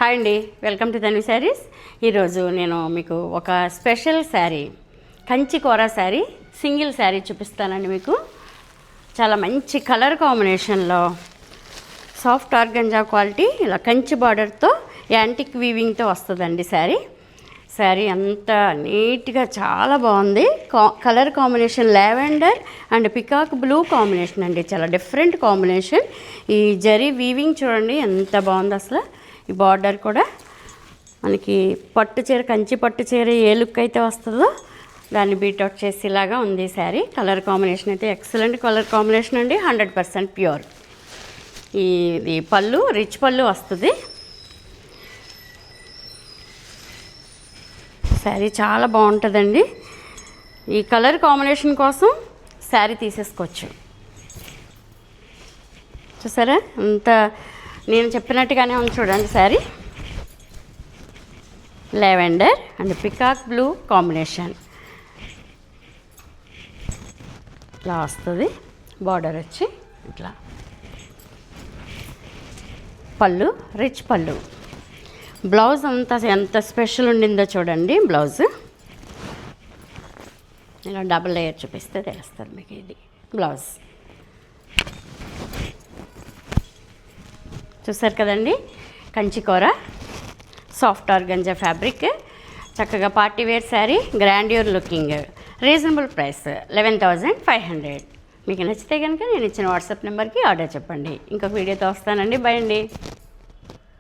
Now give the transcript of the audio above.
Hi అండి, welcome to Tanvi saris. ఈరోజు నేను మీకు ఒక స్పెషల్ శారీ, కంచి కూర శారీ, సింగిల్ శారీ చూపిస్తానండి. మీకు చాలా మంచి కలర్ కాంబినేషన్లో సాఫ్ట్ ఆర్గంజా క్వాలిటీ, ఇలా కంచి బార్డర్తో యాంటిక్ వీవింగ్తో వస్తుందండి శారీ అంతా నీట్గా చాలా బాగుంది. Colour combination lavender and peacock blue combination అండి, చాలా డిఫరెంట్ కాంబినేషన్. ఈ జరీ వీవింగ్ చూడండి ఎంత బాగుంది అసలు. ఈ బార్డర్ కూడా మనకి పట్టు చీర, కంచి పట్టు చీర ఏ లుక్ అయితే వస్తుందో దాన్ని బీట్అవుట్ చేసేలాగా ఉంది శారీ. కలర్ కాంబినేషన్ అయితే ఎక్సలెంట్ కలర్ కాంబినేషన్ అండి, 100% ప్యూర్. ఇది పళ్ళు, రిచ్ పళ్ళు వస్తుంది. శారీ చాలా బాగుంటుందండి. ఈ కలర్ కాంబినేషన్ కోసం శారీ తీసేసుకోవచ్చు. చూసారా అంత నేను చెప్పినట్టుగానే ఉంది చూడండి. Sari lavender and peacock blue combination ఇట్లా వస్తుంది. బార్డర్ వచ్చి ఇట్లా, పళ్ళు రిచ్ పళ్ళు. బ్లౌజ్ అంతా ఎంత స్పెషల్ ఉండిందో చూడండి. బ్లౌజ్ ఇలా డబుల్ లేయర్ చూపిస్తే తెలుస్తుంది మీకు. ఇది బ్లౌజ్ చూసారు కదండి. కంచికూర సాఫ్ట్ ఆర్గంజా ఫ్యాబ్రిక్, చక్కగా party wear saree, grandeur looking, reasonable price 11,500. మీకు నచ్చితే కనుక నేను ఇచ్చిన వాట్సాప్ నెంబర్కి ఆర్డర్ చెప్పండి. ఇంకొక వీడియోతో వస్తానండి. బై అండి.